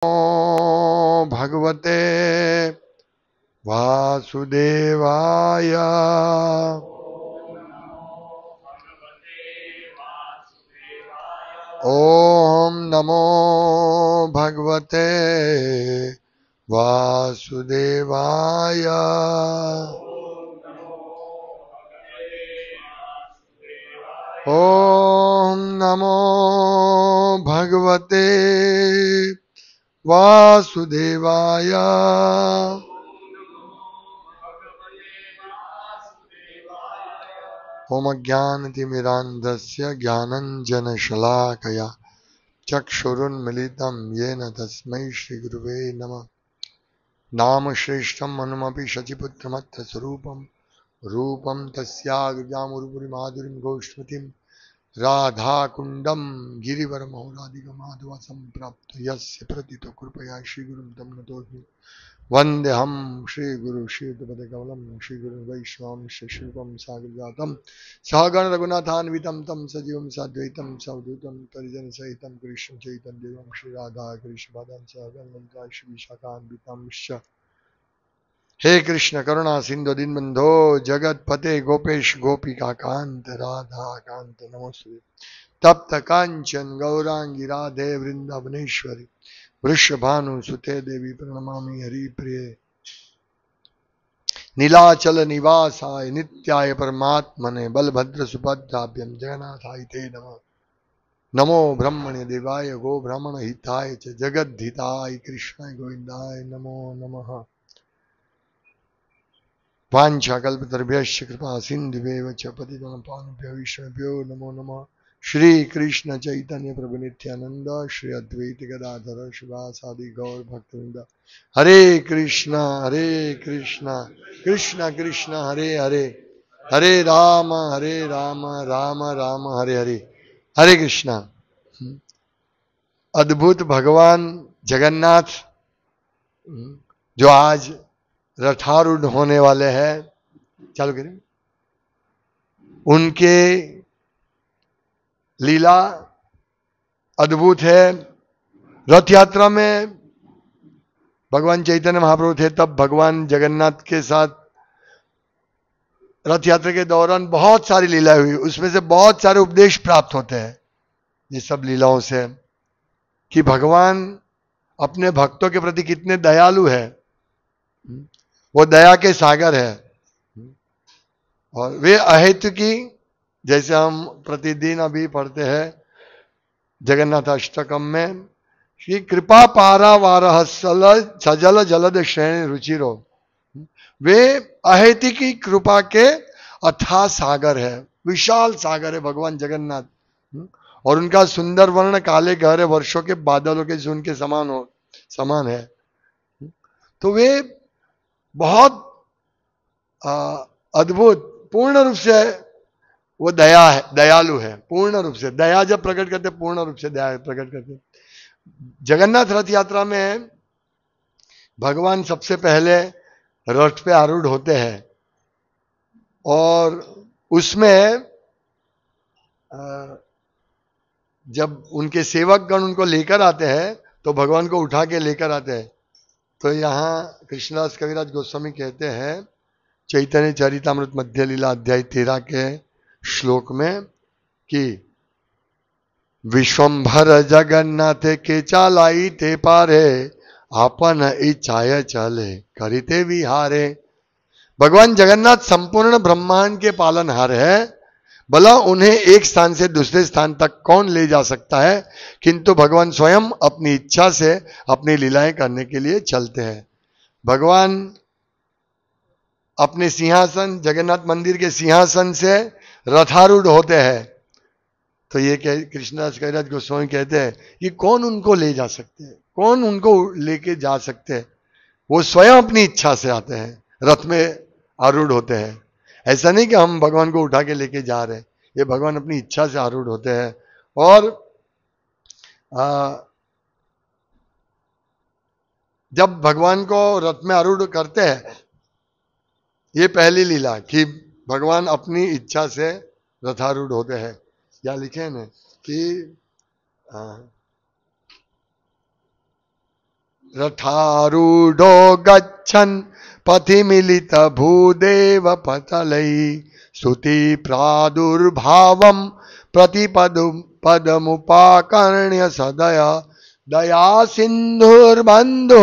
भगवते वासुदेवाय। ओम नमो भगवते वासुदेवाय। ओम नमो भगवते वासुदेवाय। ओम अज्ञानतिमिरान्धस्य ज्ञानञ्जनशलाकया चक्षुरुन्मिलितं येन तस्मै श्रीगुरुवे नमः। नाम श्रेष्ठं मनुमपि शचिपुत्रमत्र स्वरूपं रूपं तस्याग्रजामुरुपुरिमाधुरीं गोष्ठवतीं राधाकुण्डं गिरिवरमहोराधिकमाधव सम्प्राप्त यस्य प्रतितो कृपया श्रीगुरुं तं नतोऽस्मि। वन्देऽहं श्रीगुरु श्रीयुतपदकमलं श्रीगुरुं वैष्णवं श्रीरूपं साग्रजातं सहगण रघुनाथान्वितं तं सजीवं साद्वैतं सवधूतं परिजनसहितं कृष्ण चैतन्यदेवं श्रीराधा कृष्णपादां सहगण श्रीविशाखान्वितांश्च। हे कृष्ण करुणा सिंधु दीनबंधो जगतपते गोपेश गोपिका कांत राधा कांत नमोस्तुते। तप्त कांचन गौरांगी राधे वृंदावनेश्वरी वृषभानुसुते देवी प्रणमामि हरिप्रिये। नीलाचल निवासाय नित्याय परमात्मने बलभद्र सुभद्राभ्यं जगन्नाथाय ते नमः। नमो ब्रह्मणे देवाय गो ब्राह्मण हिताय च जगद्धिताय कृष्णाय गोविंदाय नमो नमः। वाञ्छाकल्पतरुभ्यश्च कृपा सिन्धुभ्येव च पतितं पावनेभ्यो वैष्णवेभ्यो नमो नमः। श्री कृष्ण चैतन्य प्रभु नित्यानंद श्री अद्वैत गदाधर शिवासादि गौर भक्तवृंद। हरे कृष्णा कृष्ण कृष्ण हरे हरे हरे राम राम राम हरे हरे। हरे कृष्णा। अद्भुत भगवान जगन्नाथ जो आज रथारूढ़ होने वाले हैं, चालू करें, उनके लीला अद्भुत है। रथ यात्रा में भगवान चैतन्य महाप्रभु थे, तब भगवान जगन्नाथ के साथ रथ यात्रा के दौरान बहुत सारी लीला हुई। उसमें से बहुत सारे उपदेश प्राप्त होते हैं ये सब लीलाओं से, कि भगवान अपने भक्तों के प्रति कितने दयालु है। वो दया के सागर है और वे अहेतु की, जैसे हम प्रतिदिन अभी पढ़ते हैं जगन्नाथ अष्टकम में, कि कृपा पारा वारह सजल जलद श्रेणी रुचिरो। वे अहेतु की कृपा के अथाह सागर है, विशाल सागर है भगवान जगन्नाथ। और उनका सुंदर वर्ण काले गहरे वर्षों के बादलों के जो उनके समान है। तो वे बहुत अद्भुत, पूर्ण रूप से वो दयालु है। पूर्ण रूप से दया जब प्रकट करते, पूर्ण रूप से दया प्रकट करते। जगन्नाथ रथ यात्रा में भगवान सबसे पहले रथ पे आरूढ़ होते हैं और उसमें जब उनके सेवक गण उनको लेकर आते हैं तो भगवान को उठा के लेकर आते हैं। तो यहाँ कृष्णदास कविराज गोस्वामी कहते हैं चैतन्य चरितामृत मध्य लीला अध्याय 13 के श्लोक में कि विश्वंभर जगन्नाथ के चालाई ते पारे आपन इच्छाय चले करिते विहारे। भगवान जगन्नाथ संपूर्ण ब्रह्मांड के पालनहार है। भला उन्हें एक स्थान से दूसरे स्थान तक कौन ले जा सकता है, किंतु भगवान स्वयं अपनी इच्छा से अपनी लीलाएं करने के लिए चलते हैं। भगवान अपने सिंहासन, जगन्नाथ मंदिर के सिंहासन से रथारूढ़ होते हैं। तो ये कृष्णदास कविराज गोस्वामी कहते हैं कि कौन उनको ले जा सकते हैं, कौन उनको लेके जा सकते हैं। वो स्वयं अपनी इच्छा से आते हैं, रथ में आरूढ़ होते हैं। ऐसा नहीं कि हम भगवान को उठा के लेके जा रहे हैं, ये भगवान अपनी इच्छा से आरूढ़ होते हैं। और जब भगवान को रथ में आरूढ़ करते हैं, ये पहली लीला कि भगवान अपनी इच्छा से रथारूढ़ होते हैं। या लिखे ना कि रथारूढ़ो गच्छन् पथि मिलित भूदेव पतलै स्तुति प्रादुर्भावं पदमुपाकर्ण्य सदया दया सिंधुर्बंधु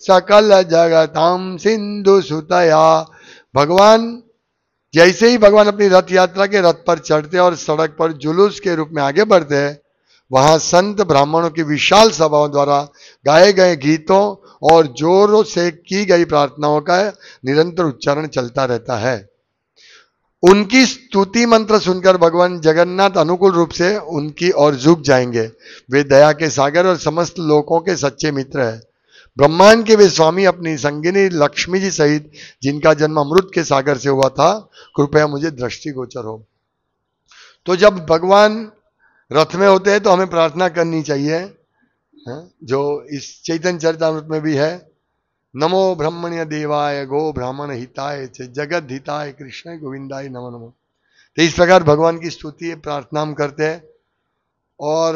सकल जगतां सिंधु सुतया। भगवान जैसे ही भगवान अपनी रथ यात्रा के रथ पर चढ़ते और सड़क पर जुलूस के रूप में आगे बढ़ते हैं, वहां संत ब्राह्मणों की विशाल सभाओं द्वारा गाए गए गीतों और जोरों से की गई प्रार्थनाओं का निरंतर उच्चारण चलता रहता है। उनकी स्तुति मंत्र सुनकर भगवान जगन्नाथ अनुकूल रूप से उनकी ओर झुक जाएंगे। वे दया के सागर और समस्त लोकों के सच्चे मित्र हैं। ब्रह्मांड के वे स्वामी अपनी संगिनी लक्ष्मी जी सहित, जिनका जन्म अमृत के सागर से हुआ था, कृपया मुझे दृष्टिगोचर हो। तो जब भगवान रथ में होते हैं तो हमें प्रार्थना करनी चाहिए, जो इस चैतन्य चरितामृत में भी है, नमो ब्रह्मण्य देवाय गो ब्राह्मण हिताय जगत हिताय कृष्ण गोविंदाय नमो नमो। तो इस प्रकार भगवान की स्तुति प्रार्थना हम करते हैं। और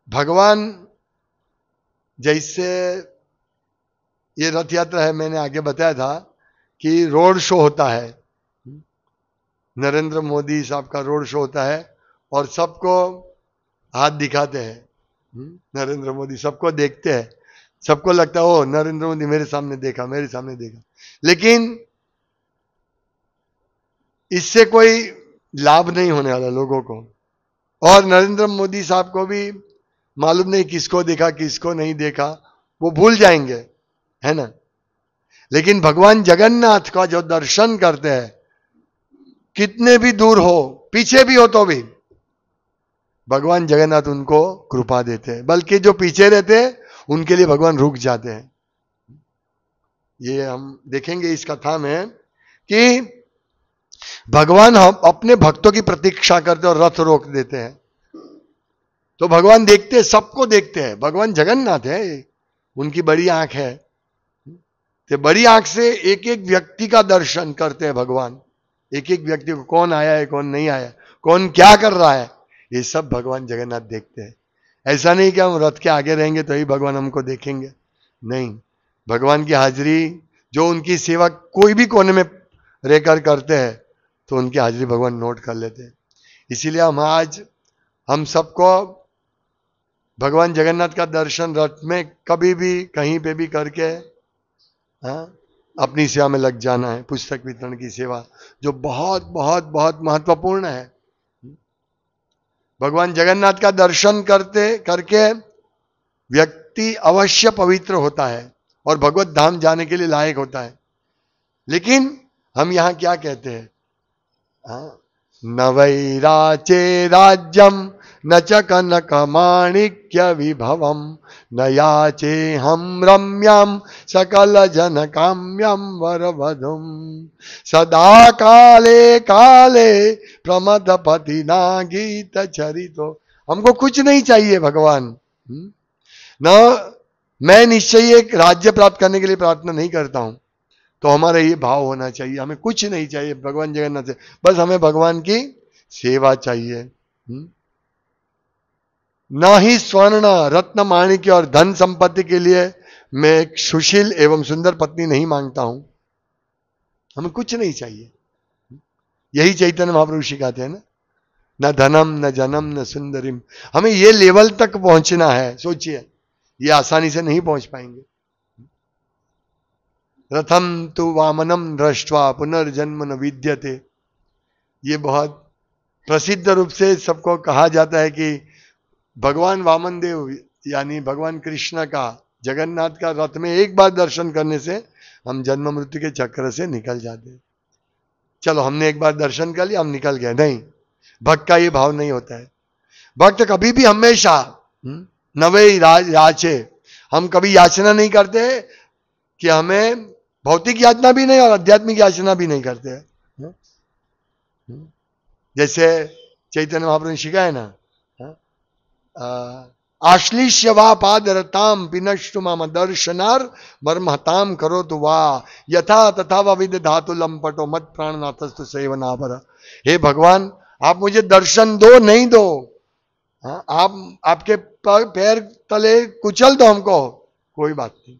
भगवान जैसे ये रथ यात्रा है, मैंने आगे बताया था कि रोड शो होता है, नरेंद्र मोदी साहब का रोड शो होता है और सबको हाथ दिखाते हैं। नरेंद्र मोदी सबको देखते हैं, सबको लगता है ओ नरेंद्र मोदी मेरे सामने देखा, मेरे सामने देखा, लेकिन इससे कोई लाभ नहीं होने वाला लोगों को। और नरेंद्र मोदी साहब को भी मालूम नहीं किसको देखा किसको नहीं देखा, वो भूल जाएंगे, है ना। लेकिन भगवान जगन्नाथ का जो दर्शन करते हैं, कितने भी दूर हो, पीछे भी हो तो भी भगवान जगन्नाथ उनको कृपा देते हैं, बल्कि जो पीछे रहते हैं उनके लिए भगवान रुक जाते हैं। ये हम देखेंगे इस कथा में कि भगवान हम अपने भक्तों की प्रतीक्षा करते और रथ रोक देते हैं। तो भगवान देखते हैं, सबको देखते हैं। भगवान जगन्नाथ है, उनकी बड़ी आंख है, तो बड़ी आंख से एक एक व्यक्ति का दर्शन करते हैं भगवान। एक एक व्यक्ति को, कौन आया है कौन नहीं आया, कौन क्या कर रहा है, ये सब भगवान जगन्नाथ देखते हैं। ऐसा नहीं कि हम रथ के आगे रहेंगे तो ही भगवान हमको देखेंगे, नहीं। भगवान की हाजिरी, जो उनकी सेवा कोई भी कोने में रहकर करते हैं, तो उनकी हाजिरी भगवान नोट कर लेते हैं। इसीलिए हम सबको भगवान जगन्नाथ का दर्शन रथ में कभी भी कहीं पे भी करके अपनी सेवा में लग जाना है। पुस्तक वितरण की सेवा जो बहुत बहुत बहुत महत्वपूर्ण है। भगवान जगन्नाथ का दर्शन करके व्यक्ति अवश्य पवित्र होता है और भगवत धाम जाने के लिए लायक होता है। लेकिन हम यहां क्या कहते हैं, न वैराचे राज्यम न च कनक माणिक्य विभवम न याचे हम रम्यम सकल जन काम्यम वरवधुम सदा काले काले प्रमद पति ना गीत चरितो। हमको कुछ नहीं चाहिए भगवान, न मैं निश्चय एक राज्य प्राप्त करने के लिए प्रार्थना नहीं करता हूं। तो हमारा ये भाव होना चाहिए, हमें कुछ नहीं चाहिए भगवान जगन्नाथ से, बस हमें भगवान की सेवा चाहिए। ना ही स्वर्ण रत्न माणिक्य और धन संपत्ति के लिए मैं एक सुशील एवं सुंदर पत्नी नहीं मांगता हूं। हमें कुछ नहीं चाहिए। यही चैतन्य महाप्रभु सिखाते हैं ना, न धनम न जनम न सुंदरिम। हमें ये लेवल तक पहुंचना है। सोचिए, ये आसानी से नहीं पहुंच पाएंगे। रथम तु वामनम दृष्ट्वा पुनर्जन्म न विद्यते, ये बहुत प्रसिद्ध रूप से सबको कहा जाता है कि भगवान वामन देव यानी भगवान कृष्ण का जगन्नाथ का रथ में एक बार दर्शन करने से हम जन्म मृत्यु के चक्र से निकल जाते हैं। चलो हमने एक बार दर्शन कर लिया, हम निकल गए, नहीं। भक्त का ये भाव नहीं होता है। भक्त कभी भी हमेशा नवे याचे, हम कभी याचना नहीं करते कि हमें भौतिक याचना भी नहीं और आध्यात्मिक याचना भी नहीं करते हैं। जैसे चैतन्य महाप्रभु ने सिखाया ना, आश्लिष्य वा पादरताम पिनष्टु मम दर्शनार मर्महताम करो तो वा यथा तथा वा विद धातु लंपटो मत प्राणनाथस्तु सेवनाभर। हे भगवान, आप मुझे दर्शन दो, नहीं दो, हाँ, आप आपके पैर तले कुचल दो हमको, कोई बात नहीं,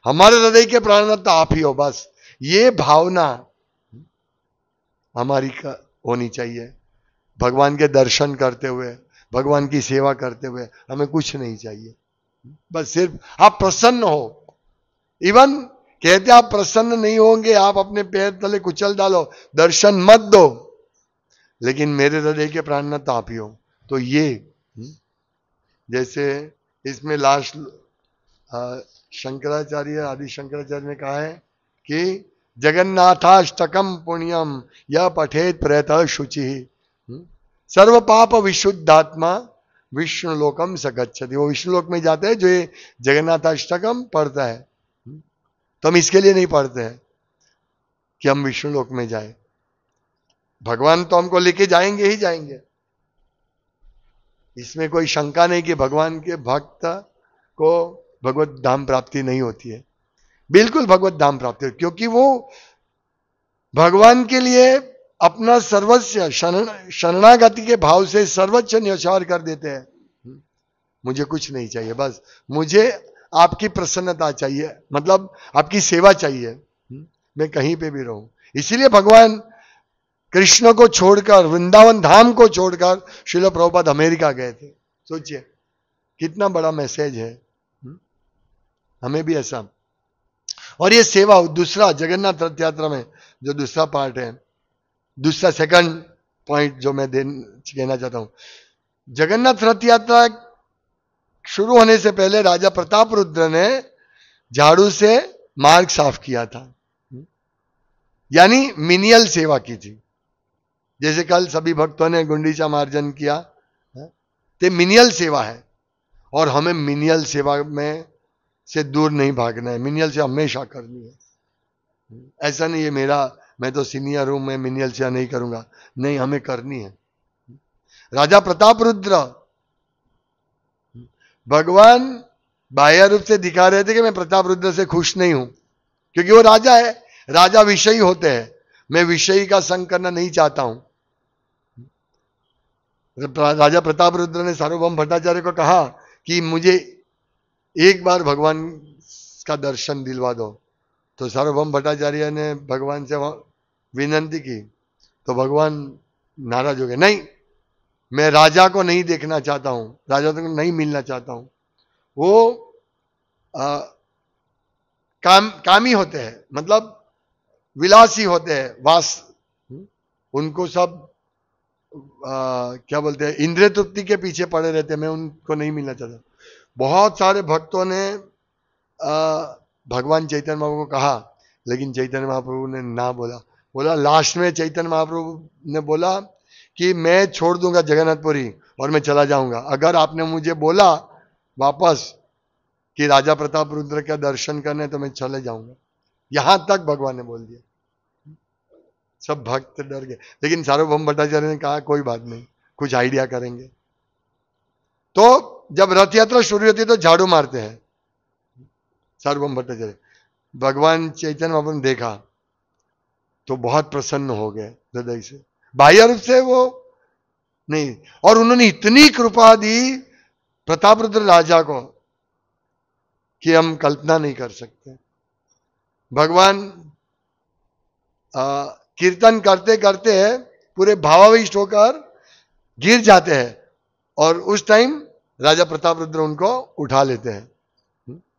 हमारे हृदय के प्राणनाथ तो आप ही हो, बस ये भावना हमारी होनी चाहिए। भगवान के दर्शन करते हुए, भगवान की सेवा करते हुए हमें कुछ नहीं चाहिए, बस सिर्फ आप प्रसन्न हो। इवन कहते आप प्रसन्न नहीं होंगे, आप अपने पैर तले कुचल डालो, दर्शन मत दो, लेकिन मेरे हृदय के प्राणनाथ आप ही हो। तो ये जैसे इसमें लास्ट शंकराचार्य, आदि शंकराचार्य ने कहा है कि जगन्नाथाष्टकम पुण्यम यह पठेत प्रयतः शुचि सर्व पाप विशुद्धात्मा विष्णु लोकम सगच्छति। वो विष्णु लोक में जाते हैं जो ये जगन्नाथाष्टकम पढ़ता है। तो हम इसके लिए नहीं पढ़ते हैं कि हम विष्णु लोक में जाए, भगवान तो हमको लेके जाएंगे ही जाएंगे, इसमें कोई शंका नहीं कि भगवान के भक्त को भगवत धाम प्राप्ति नहीं होती है। बिल्कुल भगवत धाम प्राप्ति, क्योंकि वो भगवान के लिए अपना सर्वस्व शरणागति के भाव से सर्वोच्च न्यौछावर कर देते हैं। मुझे कुछ नहीं चाहिए, बस मुझे आपकी प्रसन्नता चाहिए, मतलब आपकी सेवा चाहिए, मैं कहीं पे भी रहूं। इसीलिए भगवान कृष्ण को छोड़कर, वृंदावन धाम को छोड़कर श्रील प्रभुपाद अमेरिका गए थे। सोचिए कितना बड़ा मैसेज है। हमें भी ऐसा, और ये सेवा दूसरा जगन्नाथ रथ यात्रा में जो दूसरा पार्ट है, दूसरा सेकंड पॉइंट जो मैं कहना चाहता हूं, जगन्नाथ रथ यात्रा शुरू होने से पहले राजा प्रताप रुद्र ने झाड़ू से मार्ग साफ किया था, यानी मिनियल सेवा की थी। जैसे कल सभी भक्तों ने गुंडीचा मार्जन किया, तो मिनियल सेवा है, और हमें मिनियल सेवा में से दूर नहीं भागना है, मिनियल सेवा हमेशा करनी है। ऐसा नहीं है मेरा, मैं तो सीनियर हूं, मैं मिनियल सेवा नहीं करूंगा, नहीं, हमें करनी है। राजा प्रताप रुद्र भगवान बाह्य रूप से दिखा रहे थे कि मैं प्रताप रुद्र से खुश नहीं हूं, क्योंकि वो राजा है, राजा विषयी होते हैं, मैं विषयी का संग करना नहीं चाहता हूं। राजा प्रताप रुद्र ने सार्वभौम भट्टाचार्य को कहा कि मुझे एक बार भगवान का दर्शन दिलवा दो। तो सार्वभौम भट्टाचार्य ने भगवान से विनती की, तो भगवान नाराज हो गए, नहीं, मैं राजा को नहीं देखना चाहता हूं, राजा को नहीं मिलना चाहता हूं। वो कामी होते हैं, मतलब विलासी होते हैं, उनको सब क्या बोलते हैं, इंद्रिय तृप्ति के पीछे पड़े रहते हैं, मैं उनको नहीं मिलना चाहता। बहुत सारे भक्तों ने भगवान चैतन्य महाप्रभु को कहा, लेकिन चैतन्य महाप्रभु ने ना बोला। लास्ट में चैतन्य महाप्रभु ने बोला कि मैं छोड़ दूंगा जगन्नाथपुरी और मैं चला जाऊंगा, अगर आपने मुझे बोला वापस कि राजा प्रताप रुद्र का दर्शन करने, तो मैं चले जाऊंगा। यहां तक भगवान ने बोल दिया। सब भक्त डर गए, लेकिन सार्वभौम भट्टाचार्य ने कहा कोई बात नहीं, कुछ आइडिया करेंगे। तो जब रथ यात्रा शुरू होती है तो झाड़ू मारते हैं सार्वभौम भट्टाचार्य। भगवान चैतन्य महाप्रभु ने देखा तो बहुत प्रसन्न हो गए हृदय से, बाह्य रूप से वो नहीं, और उन्होंने इतनी कृपा दी प्रताप रुद्र राजा को कि हम कल्पना नहीं कर सकते। भगवान कीर्तन करते करते पूरे भावाविष्ट होकर गिर जाते हैं, और उस टाइम राजा प्रताप रुद्र उनको उठा लेते हैं,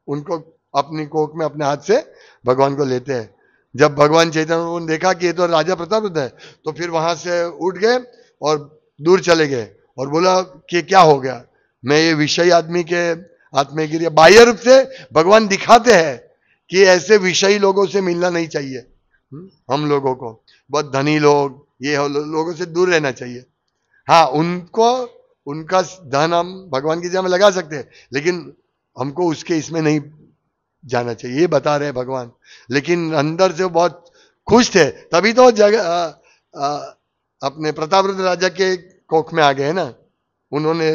उनको अपनी कोख में अपने हाथ से भगवान को लेते हैं। जब भगवान चैतन्य ने देखा कि ये तो राजा प्रताप रुद्र है, तो फिर वहां से उठ गए और दूर चले गए और बोला कि क्या हो गया, मैं ये विषयी आदमी के हाथ में गिर गया। बाह्य रूप से भगवान दिखाते हैं कि ऐसे विषयी लोगों से मिलना नहीं चाहिए, हम लोगों को बहुत धनी लोग, ये लोगों से दूर रहना चाहिए। हाँ, उनको उनका धन हम भगवान की जगह में लगा सकते हैं, लेकिन हमको उसके इसमें नहीं जाना चाहिए, ये बता रहे हैं भगवान। लेकिन अंदर से वो बहुत खुश थे, तभी तो अपने प्रताप रुद्र राजा के कोख में आ गए ना। उन्होंने,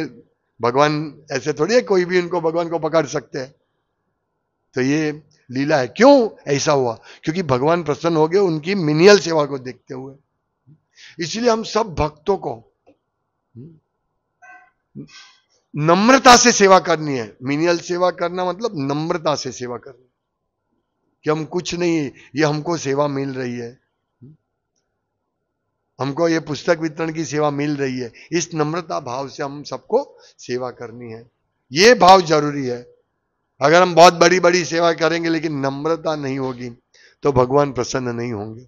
भगवान ऐसे थोड़ी है कोई भी उनको भगवान को पकड़ सकते हैं। तो ये लीला है। क्यों ऐसा हुआ? क्योंकि भगवान प्रसन्न हो गए उनकी मिनियल सेवा को देखते हुए। इसलिए हम सब भक्तों को नम्रता से सेवा करनी है। मिनियल सेवा करना मतलब नम्रता से सेवा करनी, कि हम कुछ नहीं, ये हमको सेवा मिल रही है, हमको ये पुस्तक वितरण की सेवा मिल रही है, इस नम्रता भाव से हम सबको सेवा करनी है। ये भाव जरूरी है। अगर हम बहुत बड़ी बड़ी सेवा करेंगे लेकिन नम्रता नहीं होगी तो भगवान प्रसन्न नहीं होंगे।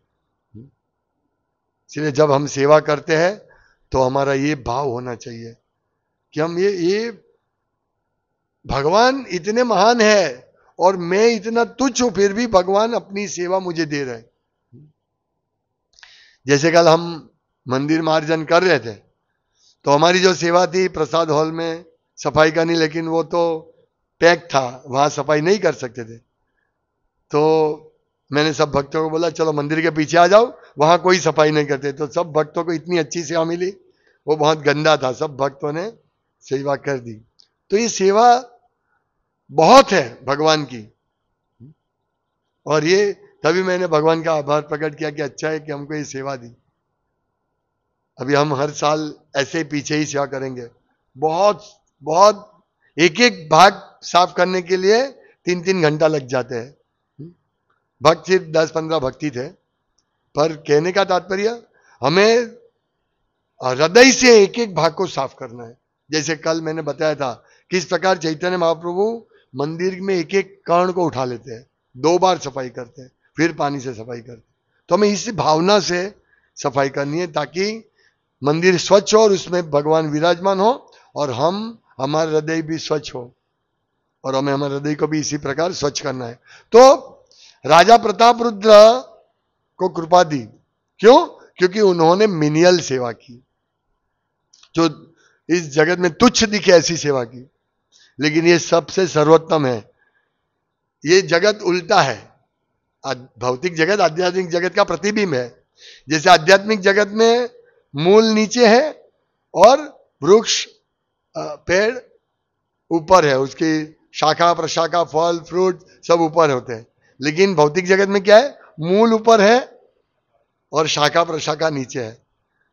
इसलिए जब हम सेवा करते हैं तो हमारा ये भाव होना चाहिए कि हम ये भगवान इतने महान है और मैं इतना तुच्छ हूं, फिर भी भगवान अपनी सेवा मुझे दे रहे हैं। जैसे कल हम मंदिर मार्जन कर रहे थे तो हमारी जो सेवा थी प्रसाद हॉल में सफाई करनी, लेकिन वो तो पैक था, वहां सफाई नहीं कर सकते थे। तो मैंने सब भक्तों को बोला चलो मंदिर के पीछे आ जाओ, वहां कोई सफाई नहीं करते। तो सब भक्तों को इतनी अच्छी सेवा मिली, वो बहुत गंदा था, सब भक्तों ने सेवा कर दी। तो ये सेवा बहुत है भगवान की, और ये तभी मैंने भगवान का आभार प्रकट किया कि अच्छा है कि हमको ये सेवा दी। अभी हम हर साल ऐसे ही पीछे ही सेवा करेंगे। बहुत बहुत एक एक भाग साफ करने के लिए 3-3 घंटा लग जाते हैं। भक्त सिर्फ 10-15 भक्ति थे, पर कहने का तात्पर्य हमें हृदय से एक एक भाग को साफ करना है। जैसे कल मैंने बताया था किस प्रकार चैतन्य महाप्रभु मंदिर में एक एक कर्ण को उठा लेते हैं, 2 बार सफाई करते हैं, फिर पानी से सफाई करते हैं। तो हमें इस भावना से सफाई करनी है ताकि मंदिर स्वच्छ हो और उसमें भगवान विराजमान हो, और हमारा हृदय भी स्वच्छ हो, और हमें हमारे हृदय को भी इसी प्रकार स्वच्छ करना है। तो राजा प्रताप रुद्र को कृपा दी, क्यों? क्योंकि उन्होंने मिनियल सेवा की, जो इस जगत में तुच्छ दिखे ऐसी सेवा की, लेकिन ये सबसे सर्वोत्तम है। ये जगत उल्टा है, भौतिक जगत आध्यात्मिक जगत का प्रतिबिंब है। जैसे आध्यात्मिक जगत में मूल नीचे है और वृक्ष पेड़ ऊपर है, उसकी शाखा प्रशाखा फल फ्रूट सब ऊपर होते हैं। लेकिन भौतिक जगत में क्या है? मूल ऊपर है और शाखा प्रशाखा नीचे है।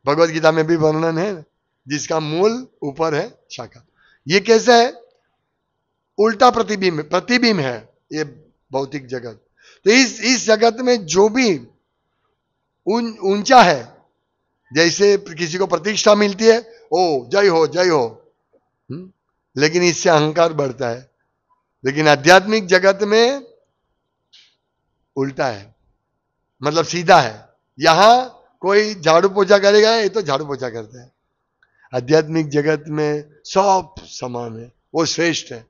भगवत गीता में भी वर्णन है, जिसका मूल ऊपर है, शाखा। ये कैसा है? उल्टा प्रतिबिंब है ये भौतिक जगत। तो इस जगत में जो भी ऊंचा है, जैसे किसी को प्रतिष्ठा मिलती है, ओ जय हो जय हो, लेकिन इससे अहंकार बढ़ता है। लेकिन आध्यात्मिक जगत में उल्टा है, मतलब सीधा है। यहां कोई झाड़ू पोछा करेगा, ये तो झाड़ू पोछा करता है। आध्यात्मिक जगत में सब समान है, वो श्रेष्ठ है।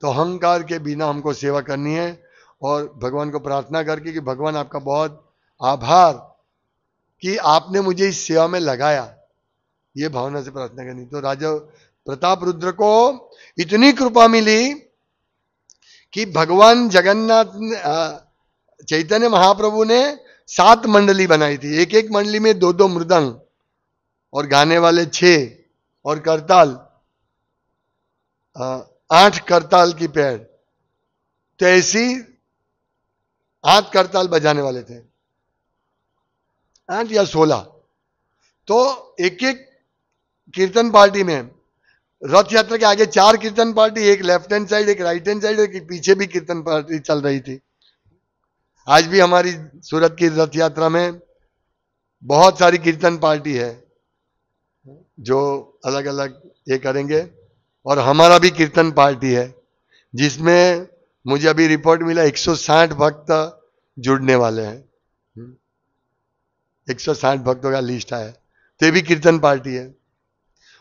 तो अहंकार के बिना हमको सेवा करनी है, और भगवान को प्रार्थना करके कि भगवान आपका बहुत आभार कि आपने मुझे इस सेवा में लगाया, ये भावना से प्रार्थना करनी। तो राजा प्रताप रुद्र को इतनी कृपा मिली कि भगवान जगन्नाथ चैतन्य महाप्रभु ने 7 मंडली बनाई थी। एक एक मंडली में 2-2 मृदंग और गाने वाले 6 और करताल 8 करताल की पैर। तो ऐसी 8 करताल बजाने वाले थे, 8 या 16। तो एक एक कीर्तन पार्टी में, रथ यात्रा के आगे 4 कीर्तन पार्टी, एक लेफ्ट हैंड साइड, एक राइट हैंड साइड, एक पीछे भी कीर्तन पार्टी चल रही थी। आज भी हमारी सूरत की रथ यात्रा में बहुत सारी कीर्तन पार्टी है जो अलग अलग ये करेंगे, और हमारा भी कीर्तन पार्टी है जिसमें मुझे अभी रिपोर्ट मिला 160 भक्त जुड़ने वाले हैं। 160 भक्तों का लिस्ट आया, तो ये भी कीर्तन पार्टी है।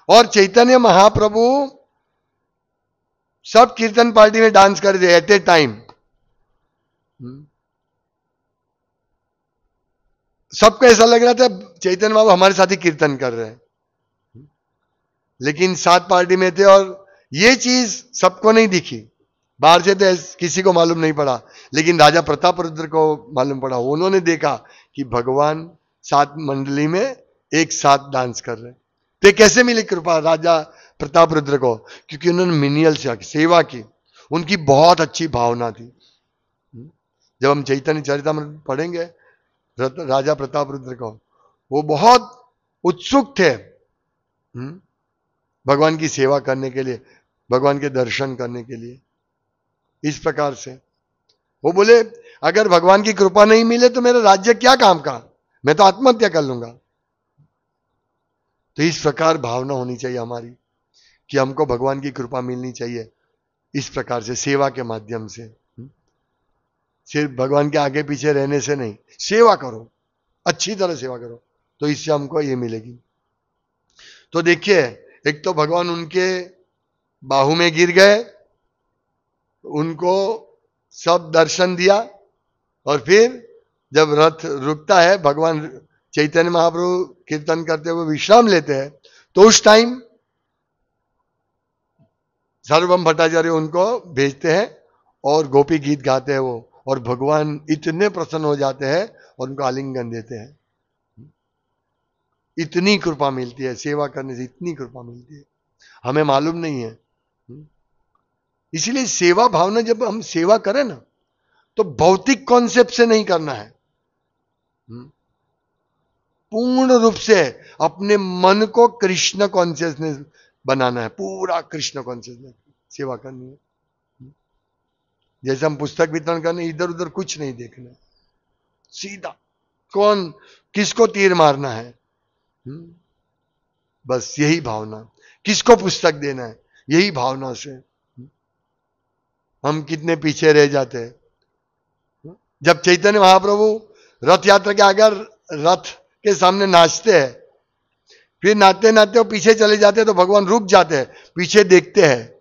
और चैतन्य महाप्रभु सब कीर्तन पार्टी में डांस कर रहे एट ए टाइम। सबको ऐसा लग रहा था चैतन्य बाबू हमारे साथ ही कीर्तन कर रहे हैं, लेकिन 7 पार्टी में थे और ये चीज सबको नहीं दिखी। बाहर से तो किसी को मालूम नहीं पड़ा, लेकिन राजा प्रताप रुद्र को मालूम पड़ा। उन्होंने देखा कि भगवान 7 मंडली में एक साथ डांस कर रहे हैं। तो कैसे मिली कृपा राजा प्रताप रुद्र को? क्योंकि उन्होंने मिनियल सेवा की, उनकी बहुत अच्छी भावना थी। जब हम चैतन्य चरितामृत पढ़ेंगे राजा प्रताप रुद्र को, वो बहुत उत्सुक थे। 7 मंडली में एक साथ डांस कर रहे हैं, तो कैसे मिली कृपा? राजा प्रताप रुद्र को मिनियल सेवा की, उनकी बहुत अच्छी भावना थी। जब हम चैतन्य चरितामृत पढ़ेंगे, राजा प्रताप रुद्र को, वो बहुत उत्सुक थे। 7 मंडली में एक साथ डांस कर रहे हैं, तो कैसे मिली कृपा? राजा प्रताप रुद्र को मिनियल सेवा की, उनकी बहुत अच्छी भावना थी। जब हम चैतन्य चरितामृत पढ़ेंगे, राजा प्रताप रुद्र को, वो बहुत भगवान की सेवा करने के लिए, भगवान के दर्शन करने के लिए। इस प्रकार से वो बोले अगर भगवान की कृपा नहीं मिले तो मेरा राज्य क्या काम का, मैं तो आत्महत्या कर लूंगा। तो इस प्रकार भावना होनी चाहिए हमारी कि हमको भगवान की कृपा मिलनी चाहिए, इस प्रकार से सेवा के माध्यम से। सिर्फ भगवान के आगे पीछे रहने से नहीं, सेवा करो, अच्छी तरह सेवा करो, तो इससे हमको ये मिलेगी। तो देखिए, एक तो भगवान उनके बाहू में गिर गए, उनको सब दर्शन दिया, और फिर जब रथ रुकता है, भगवान चैतन्य महाप्रभु कीर्तन करते हुए विश्राम लेते हैं, तो उस टाइम सार्वभौम भट्टाचार्य उनको भेजते हैं और गोपी गीत गाते हैं वो, और भगवान इतने प्रसन्न हो जाते हैं और उनको आलिंगन देते हैं। इतनी कृपा मिलती है सेवा करने से, इतनी कृपा मिलती है, हमें मालूम नहीं है। इसीलिए सेवा भावना, जब हम सेवा करें ना, तो भौतिक कॉन्सेप्ट से नहीं करना है, पूर्ण रूप से अपने मन को कृष्ण कॉन्शियसनेस बनाना है, पूरा कृष्ण कॉन्शियसनेस सेवा करनी है। जैसे हम पुस्तक वितरण करने, इधर उधर कुछ नहीं देखना, सीधा कौन किसको तीर मारना है, बस यही भावना, किसको पुस्तक देना है, यही भावना से हम कितने पीछे रह जाते हैं। जब चैतन्य महाप्रभु रथ यात्रा के अगर रथ के सामने नाचते हैं, फिर नाचते नाचते वो पीछे चले जाते हैं, तो भगवान रुक जाते हैं, पीछे देखते हैं,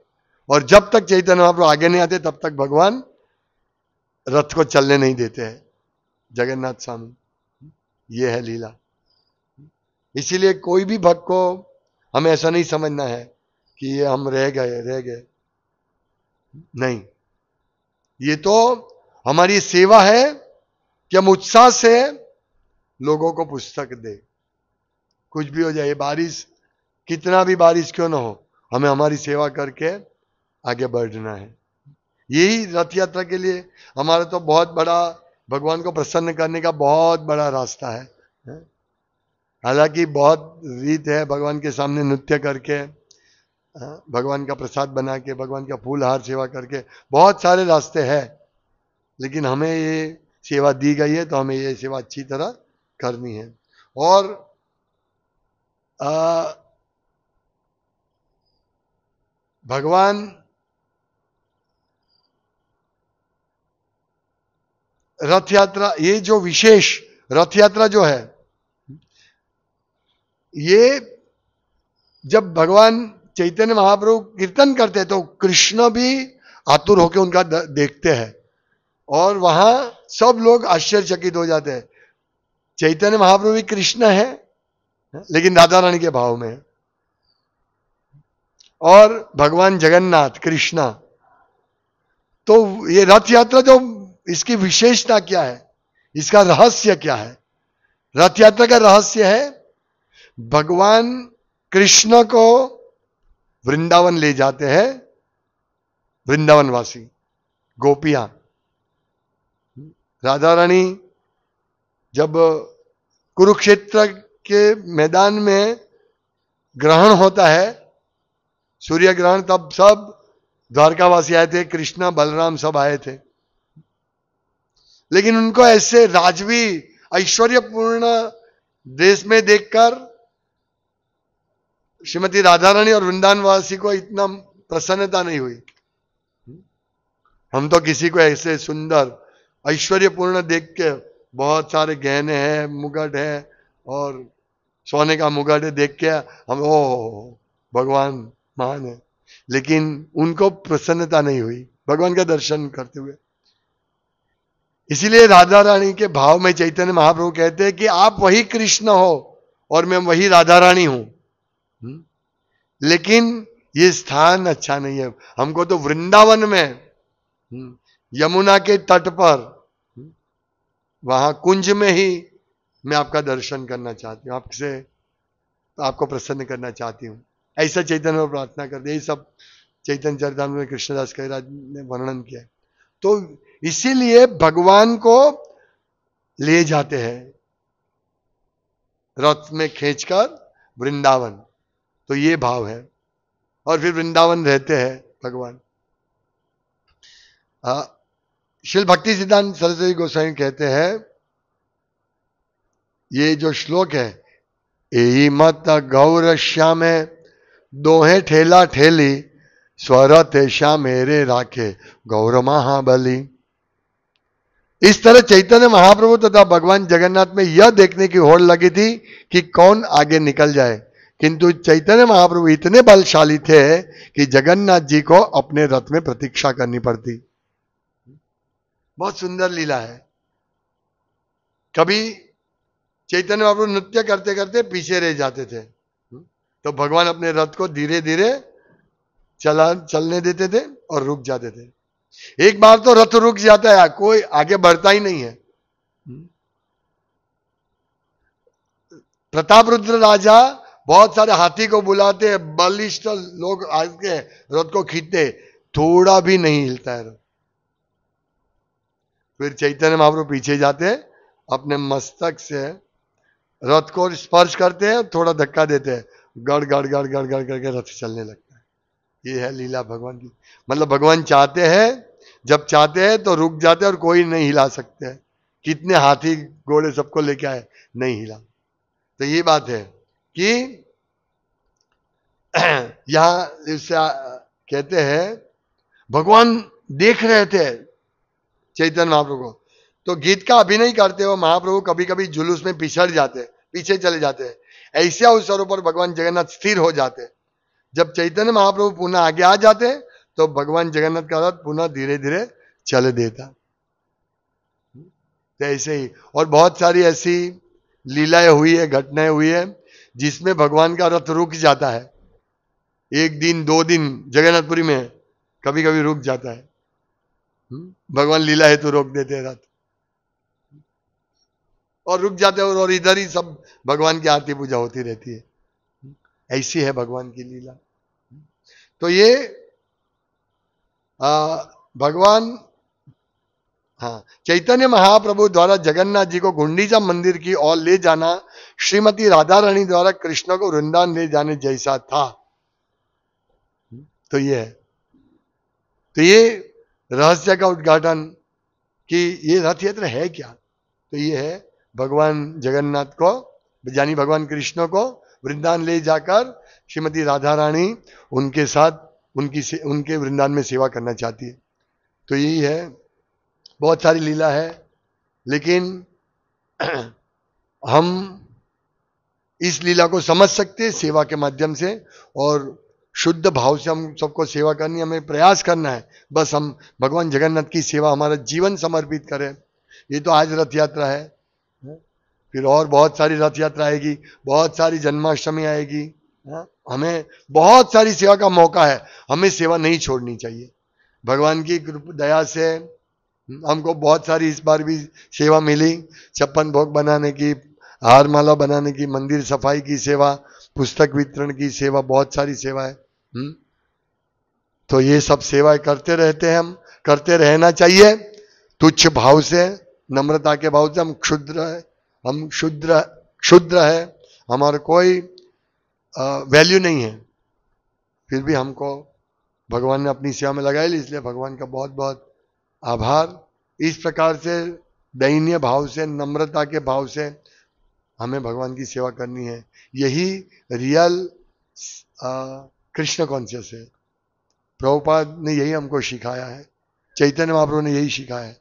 और जब तक चैतन्य महाप्रभु आगे नहीं आते तब तक भगवान रथ को चलने नहीं देते हैं। जगन्नाथ स्वामी, ये है लीला। इसीलिए कोई भी भक्त को हमें ऐसा नहीं समझना है कि ये हम रह गए, नहीं, ये तो हमारी सेवा है कि हम उत्साह से लोगों को पुस्तक दे, कुछ भी हो जाए, बारिश कितना भी बारिश क्यों ना हो, हमें हमारी सेवा करके आगे बढ़ना है। यही रथ यात्रा के लिए हमारा तो बहुत बड़ा, भगवान को प्रसन्न करने का बहुत बड़ा रास्ता है। हालांकि बहुत रीत है, भगवान के सामने नृत्य करके, भगवान का प्रसाद बना के, भगवान का फूल हार सेवा करके, बहुत सारे रास्ते हैं, लेकिन हमें ये सेवा दी गई है तो हमें ये सेवा अच्छी तरह करनी है। और भगवान रथ यात्रा, ये जो विशेष रथ यात्रा जो है, ये जब भगवान चैतन्य महाप्रभु कीर्तन करते हैं तो कृष्ण भी आतुर होकर उनका देखते हैं, और वहां सब लोग आश्चर्यचकित हो जाते हैं। चैतन्य महाप्रभु भी कृष्ण है, लेकिन राधा रानी के भाव में, और भगवान जगन्नाथ कृष्णा। तो ये रथ यात्रा जो, इसकी विशेषता क्या है, इसका रहस्य क्या है? रथ यात्रा का रहस्य है भगवान कृष्ण को वृंदावन ले जाते हैं, वृंदावनवासी गोपियां। राधा रानी जब कुरुक्षेत्र के मैदान में ग्रहण होता है, सूर्य ग्रहण, तब सब द्वारकावासी आए थे, कृष्णा बलराम सब आए थे, लेकिन उनको ऐसे राजवी ऐश्वर्यपूर्ण देश में देखकर श्रीमती राधा रानी और वृंदावनवासी को इतना प्रसन्नता नहीं हुई। हम तो किसी को ऐसे सुंदर ऐश्वर्यपूर्ण देख के, बहुत सारे गहने हैं, मुगट है, और सोने का मुगट है, देख के हम ओ भगवान महान है, लेकिन उनको प्रसन्नता नहीं हुई भगवान का दर्शन करते हुए। इसीलिए राधा रानी के भाव में चैतन्य महाप्रभु कहते हैं कि आप वही कृष्ण हो और मैं वही राधा रानी हूं, लेकिन ये स्थान अच्छा नहीं है, हमको तो वृंदावन में, यमुना के तट पर, वहां कुंज में ही मैं आपका दर्शन करना चाहती हूँ, आपसे आपको प्रसन्न करना चाहती हूँ। ऐसा चैतन्य में प्रार्थना करते, यही सब चैतन्य चरितामृत में कृष्णदास कविराज ने वर्णन किया। तो इसीलिए भगवान को ले जाते हैं रथ में खींचकर वृंदावन, तो ये भाव है। और फिर वृंदावन रहते हैं भगवान। श्रील भक्ति सिद्धांत सरस्वती गोस्वामी कहते हैं, ये जो श्लोक है, एही मत गौर श्यामे दोहे ठेला ठेली स्वरथ श्यामेरे राखे गौर महाबली। इस तरह चैतन्य महाप्रभु तथा भगवान जगन्नाथ में यह देखने की होड़ लगी थी कि कौन आगे निकल जाए, किंतु चैतन्य महाप्रभु इतने बलशाली थे कि जगन्नाथ जी को अपने रथ में प्रतीक्षा करनी पड़ती। बहुत सुंदर लीला है। कभी चैतन्य महाप्रभु नृत्य करते करते पीछे रह जाते थे, तो भगवान अपने रथ को धीरे धीरे चलने देते थे और रुक जाते थे। एक बार तो रथ रुक जाता है, कोई आगे बढ़ता ही नहीं है। प्रताप रुद्र राजा बहुत सारे हाथी को बुलाते हैं, बलिष्ठ लोग आके रथ को खींचते, थोड़ा भी नहीं हिलता है रथ। फिर चैतन्य महाप्रभु पीछे जाते हैं, अपने मस्तक से रथ को स्पर्श करते हैं, थोड़ा धक्का देते हैं, गड़ गड़ गड़ गड़ गड़ करके रथ चलने लगता है। ये है लीला भगवान की। मतलब भगवान चाहते हैं, जब चाहते हैं तो रुक जाते हैं और कोई नहीं हिला सकते हैं। कितने हाथी घोड़े सबको लेके आए, नहीं हिला। तो ये बात है कि यहां इससे कहते हैं भगवान देख रहे थे चैतन्य महाप्रभु को, तो गीत का अभिनय करते हुए महाप्रभु कभी कभी जुलूस में पिछड़ जाते, पीछे चले जाते। ऐसे अवसरों पर भगवान जगन्नाथ स्थिर हो जाते। जब चैतन्य महाप्रभु पुनः आगे आ जाते तो भगवान जगन्नाथ का रथ पुनः धीरे धीरे चल देता। तो ऐसे ही और बहुत सारी ऐसी लीलाएं हुई है, घटनाएं हुई है, जिसमें भगवान का रथ रुक जाता है। एक दिन 2 दिन जगन्नाथपुरी में कभी कभी रुक जाता है। भगवान लीला हेतु रोक देते हैं रथ और रुक जाते हैं, और इधर ही सब भगवान की आरती पूजा होती रहती है। ऐसी है भगवान की लीला। तो ये भगवान चैतन्य महाप्रभु द्वारा जगन्नाथ जी को गुंडीचा मंदिर की ओर ले जाना श्रीमती राधा रानी द्वारा कृष्ण को वृंदावन ले जाने जैसा था। तो ये है, तो ये रहस्य का उद्घाटन कि ये रथ यात्रा है क्या। तो ये है भगवान जगन्नाथ को, यानी भगवान कृष्ण को वृंदावन ले जाकर श्रीमती राधा रानी उनके साथ उनके वृंदावन में सेवा करना चाहती है। तो यही है, बहुत सारी लीला है, लेकिन हम इस लीला को समझ सकते हैं सेवा के माध्यम से, और शुद्ध भाव से हम सबको सेवा करनी, हमें प्रयास करना है। बस हम भगवान जगन्नाथ की सेवा हमारा जीवन समर्पित करें। ये तो आज रथ यात्रा है, फिर और बहुत सारी रथ यात्रा आएगी, बहुत सारी जन्माष्टमी आएगी। हमें बहुत सारी सेवा का मौका है, हमें सेवा नहीं छोड़नी चाहिए। भगवान की दया से हमको बहुत सारी इस बार भी सेवा मिली, 56 भोग बनाने की, हार माला बनाने की, मंदिर सफाई की सेवा, पुस्तक वितरण की सेवा, बहुत सारी सेवा है। तो ये सब सेवाएं करते रहते हैं, हम करते रहना चाहिए तुच्छ भाव से, नम्रता के भाव से। हम क्षुद्र है, हम क्षुद्र है, हमारा कोई वैल्यू नहीं है, फिर भी हमको भगवान ने अपनी सेवा में लगाई, इसलिए भगवान का बहुत बहुत आभार। इस प्रकार से दयनीय भाव से, नम्रता के भाव से हमें भगवान की सेवा करनी है। यही रियल कृष्ण कॉन्शियस है। प्रभुपाद ने यही हमको सिखाया है, चैतन्य महाप्रभु ने यही सिखाया है।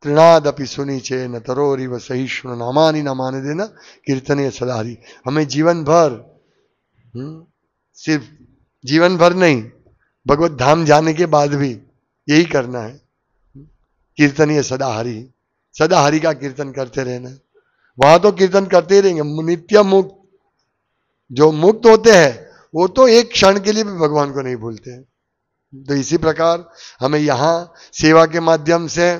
तृणादपि सुनी चे न तरोरिव सहिष्णु नामानि न माने देना कीर्तनीय सदाहरि। हमें जीवन भर, सिर्फ जीवन भर नहीं, भगवत धाम जाने के बाद भी यही करना है, कीर्तनीय सदाहरि। सदाहरि का कीर्तन करते रहना। वहां तो कीर्तन करते ही रहेंगे। नित्य मुक्त जो मुक्त होते हैं वो तो एक क्षण के लिए भी भगवान को नहीं भूलते हैं। तो इसी प्रकार हमें यहाँ सेवा के माध्यम से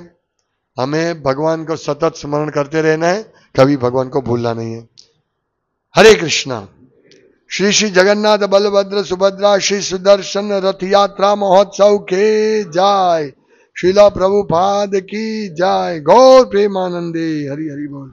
हमें भगवान को सतत स्मरण करते रहना है, कभी भगवान को भूलना नहीं है। हरे कृष्णा। श्री श्री जगन्नाथ बलभद्र सुभद्रा श्री सुदर्शन रथ यात्रा महोत्सव के जय। श्रीला प्रभुपाद की जय। गौर प्रेमानंदे। हरि हरि बोल।